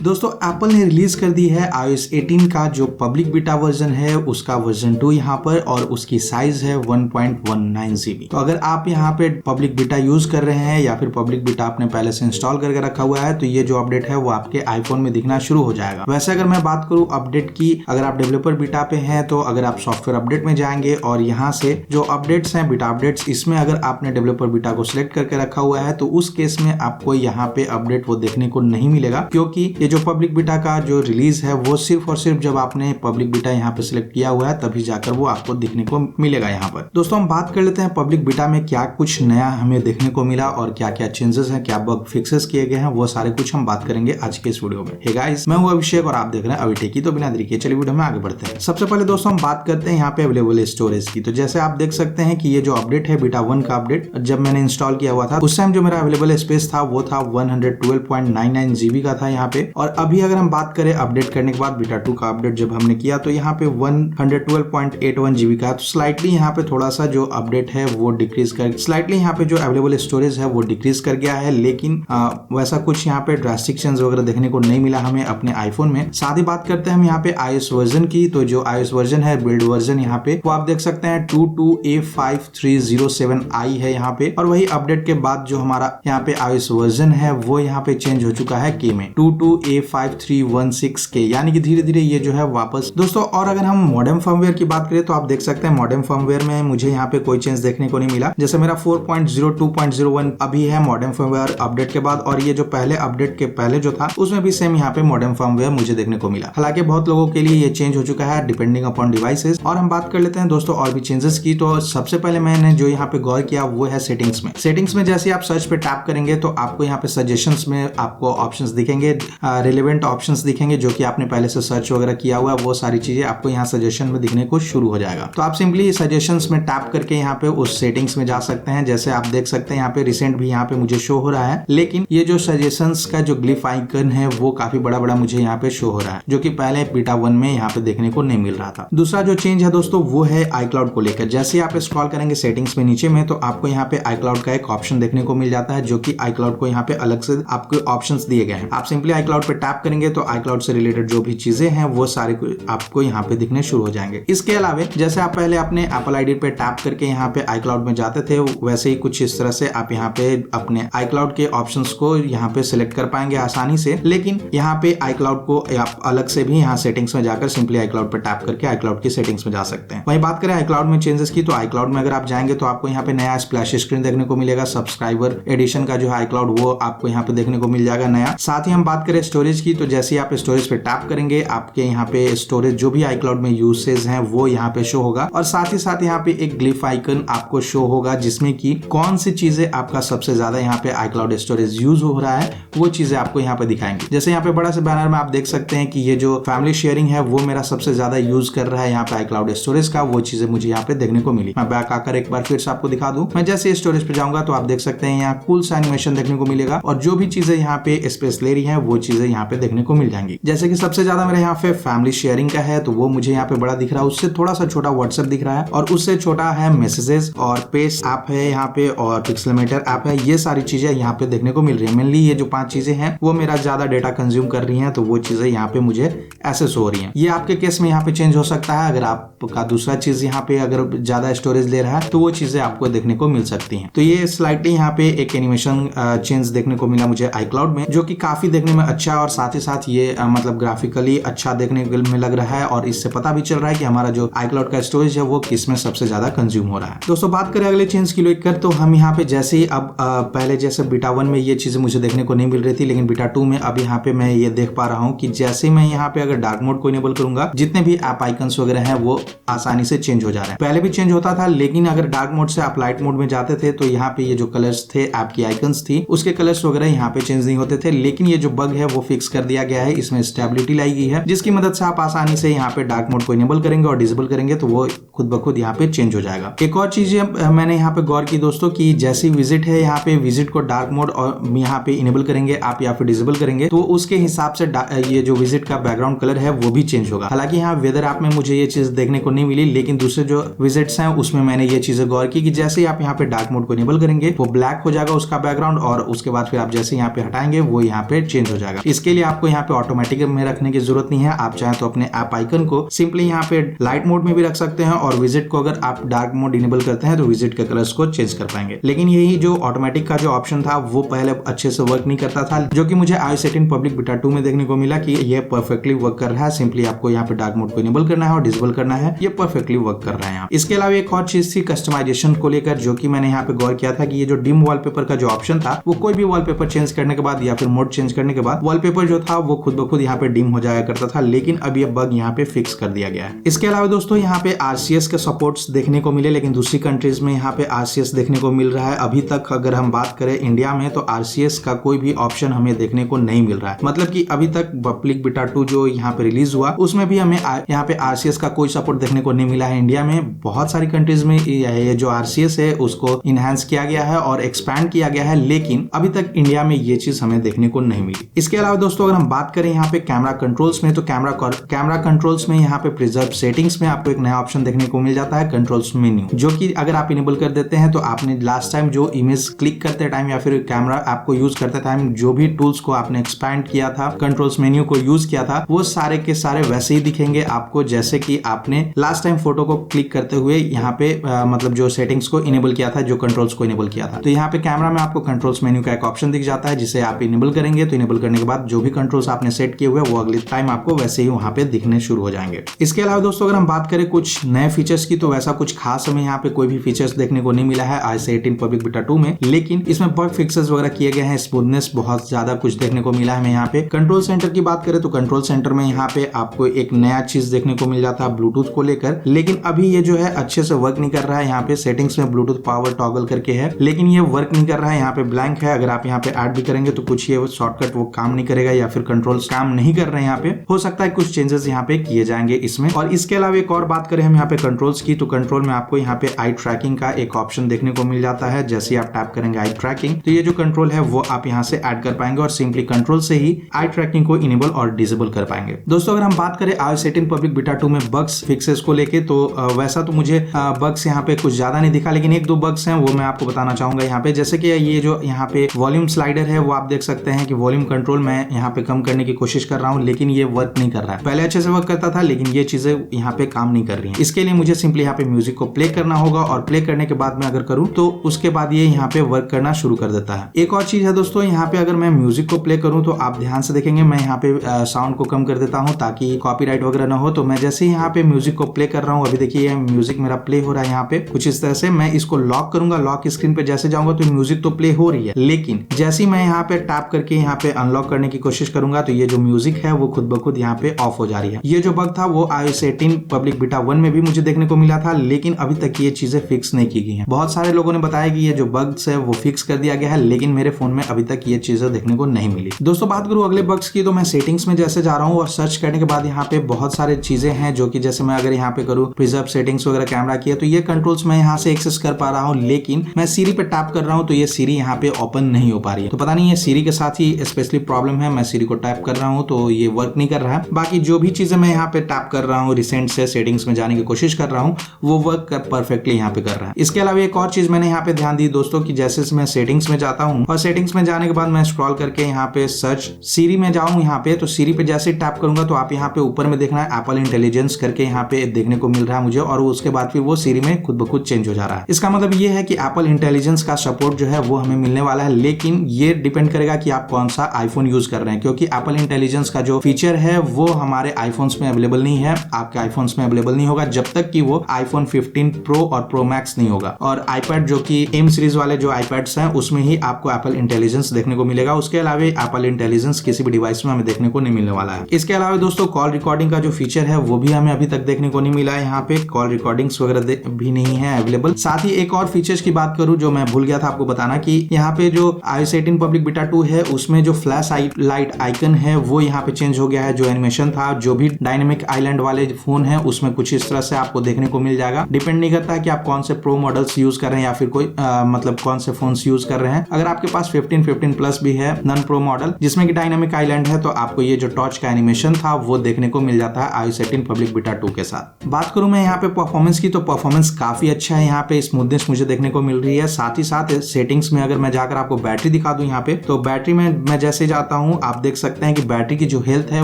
दोस्तों एप्पल ने रिलीज कर दी है iOS 18 का जो पब्लिक बीटा वर्जन है उसका वर्जन 2 यहाँ पर, और उसकी साइज है 1.19 GB। तो अगर आप यहाँ पे पब्लिक बीटा यूज कर रहे हैं या फिर पब्लिक बीटा आपने पहले से इंस्टॉल करके रखा हुआ है तो ये जो अपडेट है वो आपके आईफोन में दिखना शुरू हो जाएगा। वैसे अगर मैं बात करूँ अपडेट की, अगर आप डेवलपर बीटा पे हैं तो अगर आप सॉफ्टवेयर अपडेट में जाएंगे और यहाँ से जो अपडेट्स हैं बीटा अपडेट्स, इसमें अगर आपने डेवलपर बीटा को सिलेक्ट करके रखा हुआ है तो उस केस में आपको यहाँ पे अपडेट वो देखने को नहीं मिलेगा, क्योंकि जो पब्लिक बीटा का जो रिलीज है वो सिर्फ और सिर्फ जब आपने पब्लिक बीटा यहाँ पे सिलेक्ट किया हुआ है तभी जाकर वो आपको दिखने को मिलेगा। यहाँ पर दोस्तों हम बात कर लेते हैं पब्लिक बीटा में क्या कुछ नया हमें देखने को मिला और क्या क्या चेंजेस हैं, क्या बग फिक्सेस किए गए हैं, वो सारे कुछ हम बात करेंगे आज के इस वीडियो में। हे गाइस, मैं हूं अभिषेक और आप देख रहे हैं अभिटेकी। तो बिना देरी के चलिए वीडियो में आगे बढ़ते हैं। सबसे पहले दोस्तों हम बात करते हैं यहाँ पे अवेलेबल स्टोरेज की। तो जैसे आप देख सकते हैं कि ये जो अपडेट है बीटा 1 का अपडेट, जब मैंने इंस्टॉल किया हुआ था उस टाइम जो मेरा अवेलेबल स्पेस था वो था 112.99 GB का था यहाँ पे। और अभी अगर हम बात करें अपडेट करने के बाद बीटा 2 का अपडेट जब हमने किया तो यहाँ पे 112.81 GB का, तो स्लाइटली यहाँ पे थोड़ा सा जो अपडेट है वो डिक्रीज कर, स्लाइटली यहाँ पे जो अवेलेबल स्टोरेज है वो डिक्रीज कर गया है, लेकिन वैसा कुछ यहाँ पे ड्रास्टिक चेंज वगैरह देखने को नहीं मिला हमें अपने आईफोन में। साथ ही बात करते हैं हम यहाँ पे iOS वर्जन की। तो जो iOS वर्जन है बिल्ड वर्जन यहाँ पे वो आप देख सकते हैं 22A5307i है यहाँ पे। और वही अपडेट के बाद जो हमारा यहाँ पे iOS वर्जन है वो यहाँ पे चेंज हो चुका है के में 22A5316K, यानी कि धीरे धीरे ये जो है वापस दोस्तों। और अगर हम मॉडेम फर्मवेयर की बात करें तो आप देख सकते हैं मॉडेम फर्मवेयर में मुझे यहाँ पे कोई चेंज देखने को नहीं मिला। जैसे मेरा 4.02.01 अभी है मॉडेम फर्मवेयर अपडेट के बाद, और ये जो पहले अपडेट के पहले जो था उसमें भी सेम यहाँ पे मॉडेम फर्मवेयर मुझे देखने को मिला। हालांकि बहुत लोगों के लिए ये चेंज हो चुका है डिपेंडिंग अपॉन डिवाइसेस। और हम बात कर लेते हैं दोस्तों और भी चेंजेस की। तो सबसे पहले मैंने जो यहाँ पे गौर किया वो है सेटिंग्स में। सेटिंग्स में जैसे आप सर्च पे टैप करेंगे तो आपको यहाँ पे सजेशंस में आपको ऑप्शंस दिखेंगे, रिलेवेंट ऑप्शंस दिखेंगे जो कि आपने पहले से सर्च वगैरह किया हुआ है, वो सारी चीजें आपको यहाँ सजेशन में दिखने को शुरू हो जाएगा। तो आप सिंपली सजेशंस में टैप करके यहाँ पे उस सेटिंग्स में जा सकते हैं। जैसे आप देख सकते हैं यहाँ पे रिसेंट भी यहाँ पे मुझे शो हो रहा है, लेकिन ये जो सजेशंस का जो ग्लिफ आइकन है वो काफी बड़ा बड़ा मुझे यहाँ पे शो हो रहा है, जो कि पहले बीटा 1 में यहाँ पे देखने को नहीं मिल रहा था। दूसरा जो चेंज है दोस्तों वो है iCloud को लेकर। जैसे आप स्क्रॉल करेंगे सेटिंग्स में नीचे में तो आपको यहाँ पे iCloud का एक ऑप्शन देखने को मिल जाता है, जो कि iCloud को यहाँ पे अलग से आपको ऑप्शंस दिए गए हैं। आप सिंपली iCloud पे टैप करेंगे तो iCloud से रिलेटेड जो भी चीजें हैं वो सारे आपको यहाँ पे दिखने शुरू हो जाएंगे। इसके अलावा जैसे आप पहले अपने Apple ID पे टैप करके यहाँ पे iCloud में जाते थे, वैसे ही कुछ इस तरह से आप यहाँ पे अपने iCloud के ऑप्शंस को यहाँ पे सिलेक्ट कर पाएंगे आसानी से। लेकिन यहाँ पे iCloud को आप अलग से भी यहाँ सेटिंग्स में जाकर सिंपली iCloud पे टैप करके iCloud की सेटिंग्स में जा सकते हैं। वहीं बात करें iCloud में चेंजेस की, तो iCloud में अगर आप जाएंगे तो आपको यहाँ पे नया स्प्लैश स्क्रीन देखने को मिलेगा। सब्सक्राइबर एडिशन का जो है iCloud वो आपको यहाँ पे देखने को मिल जाएगा नया। साथ ही हम बात करें स्टोरेज की, तो जैसे ही आप स्टोरेज पे टैप करेंगे आपके यहाँ पे स्टोरेज जो भी iCloud में यूसेज हैं वो यहाँ पे शो होगा। और साथ ही साथ यहाँ पे एक ग्लिफ आइकन आपको शो होगा जिसमें कि कौन सी चीजें आपका सबसे ज्यादा यहाँ पे iCloud स्टोरेज यूज हो रहा है वो चीजें आपको यहाँ पे दिखाएंगे। जैसे यहाँ पे बड़ा से बैनर में आप देख सकते हैं कि ये जो फैमिली शेयरिंग है वो मेरा सबसे ज्यादा यूज कर रहा है यहाँ पे iCloud स्टोरेज का, वो चीजें मुझे यहाँ पे देखने को मिली। मैं बैक आकर एक बार फिर से आपको दिखा दूं। मैं जैसे स्टोरेज पे जाऊंगा तो आप देख सकते हैं यहाँ कूल सा एनिमेशन देखने को मिलेगा, और जो भी चीजें यहाँ पे स्पेस ले रही है वो चीजें यहाँ पे देखने को मिल जाएंगी। जैसे कि सबसे ज्यादा मेरे यहाँ पे फैमिली शेयरिंग का है तो वो मुझे यहाँ पे बड़ा दिख रहा है, उससे थोड़ा सा छोटा व्हाट्सएप दिख रहा है, और उससे छोटा है मैसेजेस और पेस्ट ऐप है यहाँ पे, और पिक्सेलमीटर ऐप है। ये सारी चीजें यहाँ पे देखने को मिल रही है। मेनली ये जो 5 चीजें हैं वो मेरा ज्यादा डेटा कंज्यूम कर रही हैं, तो वो चीजें यहाँ पे मुझे ऐसे शो हो रही हैं। ये आपके केस में यहाँ पे चेंज हो सकता है। अगर आपका दूसरा चीज यहाँ पे अगर ज्यादा स्टोरेज ले रहा है तो वो चीजें आपको देखने को मिल सकती हैं। तो ये स्लाइटली यहाँ पे एक एनिमेशन चेंज देखने को मिला मुझे iCloud में, जो कि काफी देखने में अच्छा है, और साथ ही साथ ये मतलब ग्राफिकली अच्छा देखने में लग रहा है, और इससे पता भी चल रहा है कि हमारा जो iCloud का स्टोरेज है वो किस में सबसे ज्यादा कंज्यूम हो रहा है। दोस्तों बात करें अगले चेंज की लेकर, तो हम यहाँ पे जैसे ही अब पहले जैसे बीटा 1 में ये चीजें मुझे देखने को नहीं मिल रही थी, लेकिन बीटा 2 में अब यहाँ पे मैं ये देख पा रहा हूँ कि जैसे मैं यहाँ पे अगर डार्क मोड को इनेबल करूंगा, जितने भी ऐप आइकन्स वगैरह हैं वो आसानी से चेंज हो जा रहे हैं। पहले भी चेंज होता था, लेकिन अगर डार्क मोड से आप लाइट मोड में जाते थे तो यहाँ पे ये जो कलर्स थे ऐप की आइकन्स थी उसके कलर्स वगैरह यहाँ पे चेंज नहीं होते थे। लेकिन ये जो बग है वो फिक्स कर दिया गया है, इसमें स्टेबिलिटी लाई गई है, जिसकी मदद से आप आसानी से यहाँ पे डार्क मोड को इनेबल करेंगे और डिसेबल करेंगे तो वो खुद ब खुद यहाँ पे चेंज हो जाएगा। एक और चीज मैंने यहाँ पे गौर की दोस्तों की जैसी विजिट है यहाँ पे विजिट को डार्क मोड और यहाँ पे इनेबल करेंगे आप या फिर डिसेबल करेंगे तो उसके हिसाब से ये जो विजिट का बैकग्राउंड कलर है वो भी चेंज होगा। हालांकि यहाँ वेदर ऐप में मुझे ये चीज देखने को नहीं मिली, लेकिन दूसरे जो विजिट्स हैं उसमें मैंने ये चीजें गौर की कि जैसे ही आप यहाँ पे डार्क मोड को इनेबल करेंगे वो ब्लैक हो जाएगा उसका बैकग्राउंड, और उसके बाद फिर आप जैसे यहाँ पे हटाएंगे वो यहाँ पे चेंज हो जाएगा। इसके लिए आपको यहाँ पे ऑटोमेटिक में रखने की जरूरत नहीं है। आप चाहे तो अपने ऐप आइकन को सिंपली यहाँ पे लाइट मोड में भी रख सकते हैं और विजिट को अगर आप डार्क मोड इनेबल करते हैं तो विजिट के कलर्स को चेंज कर पाएंगे। लेकिन यही जो ऑटोमेटिक का जो ऑप्शन था वो पहले अच्छे से वर्क नहीं करता था, जो कि मुझे iOS 18 पब्लिक बीटा 2 में देखने को मिला कि ये परफेक्टली वर्क कर रहा है। सिंपली आपको यहाँ पे डार्क मोड को इनेबल करना है और डिसेबल करना है, ये परफेक्टली वर्क कर रहा है यहाँ। इसके अलावा एक और चीज थी कस्टमाइजेशन को लेकर, जो कि मैंने यहाँ पे गौर किया था कि ये जो डिम वॉलपेपर का जो ऑप्शन था वो कोई भी वॉलपेपर चेंज करने के बाद या फिर मोड चेंज करने के बाद वॉलपेपर जो था वो खुद ब खुद यहाँ पे डिम हो जाया करता था, लेकिन अब ये बग यहाँ पे फिक्स कर दिया गया है। इसके अलावा दोस्तों यहाँ पे RCS के सपोर्ट्स देखने को मिले, लेकिन दूसरी कंट्रीज में यहाँ पे RCS देखने को मिल रहा है। अभी तक अगर हम बात करें इंडिया में तो RCS का कोई भी ऑप्शन हमें देखने को नहीं मिल रहा है। मतलब कि अभी तक पब्लिक बीटा 2 जो यहाँ पे रिलीज हुआ उसमें भी हमें यहाँ पे RCS का कोई सपोर्ट देखने को नहीं मिला है। इंडिया में बहुत सारी कंट्रीज में ये जो RCS है उसको इनहेंस किया गया है और एक्सपैंड किया गया है, लेकिन अभी तक इंडिया में ये चीज हमें देखने को नहीं मिली। इसके अलावा दोस्तों अगर हम बात करें यहाँ पे कैमरा कंट्रोल्स में, तो कैमरा कंट्रोल्स में यहाँ पे प्रिजर्व सेटिंग्स में आपको एक नया ऑप्शन देखने को मिल जाता है कंट्रोल्स मेन्यू, जो कि अगर आप इनेबल कर देते हैं तो आपने लास्ट टाइम जो इमेज क्लिक करते टाइम या फिर कैमरा आपको यूज करते टाइम जो भी टूल्स को आपने एक्सपैंड किया था, कंट्रोल्स मेन्यू को यूज किया था, वो सारे के सारे वैसे ही दिखेंगे आपको जैसे कि आपने लास्ट टाइम फोटो को क्लिक करते हुए यहाँ पे मतलब जो सेटिंग्स को इनेबल किया था, जो कंट्रोल्स को इनेबल किया था। तो यहाँ पे कैमरा में आपको कंट्रोल्स मेन्यू का एक ऑप्शन दिख जाता है जिसे आप इनेबल करेंगे, तो इनेबल करने के बाद जो भी कंट्रोल्स आपने सेट किए हुए वो अगले टाइम आपको वैसे ही वहां पे दिखने शुरू हो जाएंगे। इसके अलावा दोस्तों अगर हम बात करें कुछ नए फीचर्स की, तो वैसा कुछ खास हमें यहाँ पे कोई भी फीचर्स देखने को नहीं मिला है iOS 18 पब्लिक बीटा 2 में, लेकिन इसमें बग फिक्सेस वगैरह किए गए हैं, स्मूथनेस बहुत ज्यादा कुछ देखने को मिला है हमें यहाँ पे। कंट्रोल सेंटर की बात करें तो कंट्रोल सेंटर में यहाँ पे आपको एक नया चीज देखने को मिल जाता है ब्लूटूथ को लेकर, लेकिन अभी ये जो है अच्छे से वर्क नहीं कर रहा है। यहाँ पे सेटिंग्स में ब्लूटूथ पावर टॉगल करके है, लेकिन ये वर्क नहीं कर रहा है, यहाँ पे ब्लैंक है। अगर आप यहाँ पे ऐड भी करेंगे तो कुछ ये शॉर्टकट वो काम नहीं करेगा या फिर कंट्रोल्स काम नहीं कर रहे हैं। यहाँ पे हो सकता है कुछ चेंजेस यहाँ पे किए जाएंगे इसमें। और इसके अलावा एक और बात करें हम यहाँ पे कंट्रोल्स की, तो कंट्रोल में आपको यहाँ पे आई ट्रैकिंग का एक ऑप्शन देखने को मिल जाता है। जैसे आप टैप करेंगे आई ट्रैकिंग, तो ये जो कंट्रोल है वो आप यहाँ से ऐड कर पाएंगे और सिंपली कंट्रोल से ही आई ट्रैकिंग को इनेबल और डिसेबल कर पाएंगे। दोस्तों अगर हम बात करें iOS 18 पब्लिक बीटा 2 में बग्स फिक्सेस को लेके, तो वैसा तो मुझे बग्स यहाँ पे कुछ ज्यादा नहीं दिखा, लेकिन एक दो बग्स हैं वो मैं आपको बताना चाहूंगा यहाँ पे। जैसे कि ये जो यहाँ पे वॉल्यूम स्लाइडर है वो आप देख सकते हैं कि वॉल्यूम कंट्रोल मैं यहाँ पे कम करने की कोशिश कर रहा हूँ, लेकिन ये वर्क नहीं कर रहा है। पहले अच्छे से वर्क करता था, लेकिन ये चीजें यहाँ पे काम नहीं कर रही हैं। इसके लिए मुझे सिंपली यहाँ पे म्यूजिक को प्ले करना होगा और प्ले करने के बाद मैं अगर करूँ तो उसके बाद ये यहाँ पे वर्क करना शुरू कर देता है। एक और चीज है दोस्तों, यहाँ पे अगर मैं म्यूजिक को प्ले करूँ तो आप ध्यान से देखेंगे मैं यहाँ पे साउंड को कम कर देता हूँ ताकि कॉपीराइट वगैरह ना हो। तो मैं जैसे ही यहाँ पे म्यूजिक को प्ले कर रहा हूँ, अभी देखिए म्यूजिक मेरा प्ले हो रहा है यहाँ पे कुछ इस तरह से। मैं इसको लॉक करूंगा, लॉक स्क्रीन पे जैसे जाऊंगा तो म्यूजिक तो प्ले हो रही है, लेकिन जैसे ही मैं यहाँ पे टैप करके यहाँ पे अनलॉक करने की कोशिश करूंगा तो ये जो म्यूजिक है वो खुद ब खुद यहाँ पे ऑफ हो जा रही है। ये जो बग था वो iOS 18 पब्लिक बीटा 1 में भी मुझे देखने को मिला था, लेकिन अभी तक ये चीजें फिक्स नहीं की गई हैं। बहुत सारे लोगों ने बताया कि ये जो बग्स है वो फिक्स कर दिया गया है, लेकिन मेरे फोन में अभी तक ये चीजें देखने को नहीं मिली। दोस्तों बात करूं अगले बग्स की, तो मैं सेटिंग्स में जैसे जा रहा हूँ और सर्च करने के बाद यहाँ पे बहुत सारे चीजें हैं जो कि जैसे मैं अगर यहाँ पे करूँ प्रिजर्व सेटिंग्स वगैरह कैमरा की है तो ये कंट्रोल्स मैं यहाँ से एक्सेस कर पा रहा हूँ, लेकिन मैं सीरी पे टैप कर रहा हूँ तो ये सीरी यहाँ पे ओपन नहीं हो पा रही है। तो पता नहीं ये सीरी के साथ ही स्पेशली प्रॉब्लम है। मैं सीरी को टैप कर रहा हूँ तो ये वर्क नहीं कर रहा है। बाकी जो भी चीजें मैं यहाँ पे टैप कर रहा हूँ, रिसेंट से सेटिंग्स में जाने की कोशिश कर रहा हूँ, वो वर्क परफेक्टली यहाँ पे कर रहा है। इसके अलावा एक और चीज मैंने यहाँ पे ध्यान दी दोस्तों कि जैसे मैं सेटिंग्स में जाता हूँ और सेटिंग्स में जाने के बाद मैं स्क्रॉल करके यहाँ पे सर्च सीरी में जाऊँ, यहाँ पे तो सीरी पे जैसे टैप करूंगा तो आप यहाँ पे ऊपर में देखना है एप्पल इंटेलिजेंस करके यहाँ पे देखने को मिल रहा है मुझे, और उसके बाद फिर वो सीरी में खुद ब खुद चेंज हो जा रहा है। इसका मतलब ये है कि एप्पल इंटेलिजेंस का सपोर्ट जो है वो हमें मिलने वाला है, लेकिन ये डिपेंड करेगा कि आप कौन सा आईफोन यूज कर रहे हैं, क्योंकि एप्पल इंटेलिजेंस का जो फीचर है वो हमारे आईफोन्स में अवेलेबल नहीं है। आपके आईफोन्स में अवेलेबल नहीं होगा जब तक कि वो आईफोन 15 प्रो और प्रो मैक्स नहीं होगा। और आईपैड जो कि एम सीरीज वाले जो आईपैड्स हैं उसमें ही आपको एप्पल इंटेलिजेंस देखने को मिलेगा। उसके अलावा एप्पल इंटेलिजेंस किसी भी डिवाइस में हमें देखने को नहीं मिलने वाला है। इसके अलावा दोस्तों कॉल रिकॉर्डिंग का जो फीचर है वो भी हमें अभी तक देखने को नहीं मिला है। यहाँ पे कॉल रिकॉर्डिंग्स वगैरह भी नहीं है अवेलेबल। साथ ही एक और फीचर्स की बात करूं जो मैं भूल गया था आपको बताना कि यहाँ पे जो iOS 18 पब्लिक बीटा 2 है उसमें जो फ्लैश लाइट आइकन है वो यहाँ पे चेंज हो गया है। जो एनिमेशन था, जो भी डायनेमिक आइलैंड वाले फोन है उसमें कुछ इस तरह से आपको देखने को मिल जाएगा। डिपेंड नहीं करता है कि आप कौन से प्रो मॉडल्स यूज कर रहे हैं या फिर कोई मतलब कौन से फोन यूज कर रहे हैं। अगर आपके पास 15 प्लस भी है नॉन प्रो मॉडल जिसमें कि डायनेमिक आइलैंड है तो आपको ये जो टॉर्च का एनिमेशन था वो देखने को मिल जाता है iOS 18 पब्लिक बीटा 2 के साथ। बात करूं मैं यहाँ पे परफॉर्मेंस की, तो परफॉर्मेंस काफी अच्छा है। यहाँ पे स्मूथनेस मुझे देखने को मिल रही है। साथ ही साथ सेटिंग्स में अगर मैं जाकर आपको बैटरी दिखा दूं यहाँ पे, तो बैटरी में मैं जैसे जाता हूँ, आप देख सकते हैं कि बैटरी की जो हेल्थ है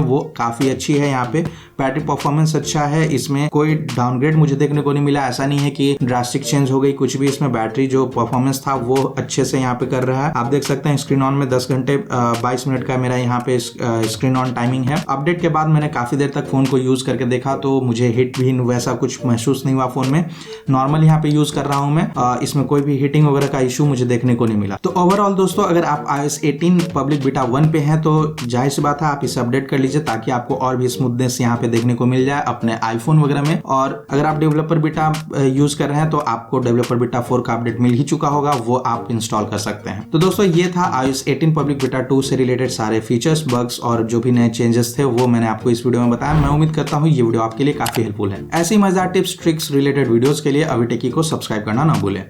वो काफी अच्छी है। यहाँ पे बैटरी परफॉर्मेंस अच्छा है, इसमें कोई डाउनग्रेड मुझे देखने को नहीं मिला। ऐसा नहीं है कि ड्रास्टिक चेंज हो गई कुछ भी, इसमें बैटरी जो परफॉर्मेंस था वो अच्छे से यहाँ पे कर रहा है। आप देख सकते हैं स्क्रीन ऑन में 10 घंटे 22 मिनट का मेरा यहाँ पे स्क्रीन ऑन टाइमिंग है। अपडेट के बाद मैंने काफी देर तक फोन को यूज करके देखा तो मुझे हिट भी वैसा कुछ महसूस नहीं हुआ फोन में। नॉर्मल यहाँ पे यूज कर रहा हूँ मैं, इसमें कोई भी हीटिंग वगैरह का इशू मुझे देखने को नहीं मिला। तो ओवरऑल दोस्तों, अगर आप iOS 18 पब्लिक बीटा 1 पे हैं तो जाहिर सी बात है आप इसे अपडेट कर लीजिए ताकि आपको और भी स्मूथनेस यहाँ पे देखने को मिल जाए अपने आईफोन वगैरह में। और अगर आप डेवलपर बीटा यूज कर रहे हैं तो आपको डेवलपर बीटा 4 का अपडेट मिल ही चुका होगा, वो आप इंस्टॉल कर सकते हैं। तो दोस्तों ये था iOS 18 पब्लिक बीटा 2 से रिलेटेड सारे फीचर्स, बग्स और जो भी नए चेंजेस थे वो मैंने आपको इस वीडियो में बताया। मैं उम्मीद करता हूँ ये वीडियो आपके लिए काफी हेल्पफुल है। ऐसी मजेदार टिप्स ट्रिक्स रिलेटेड वीडियोस के लिए अभी टेकी को सब्सक्राइब करना ना भूलें।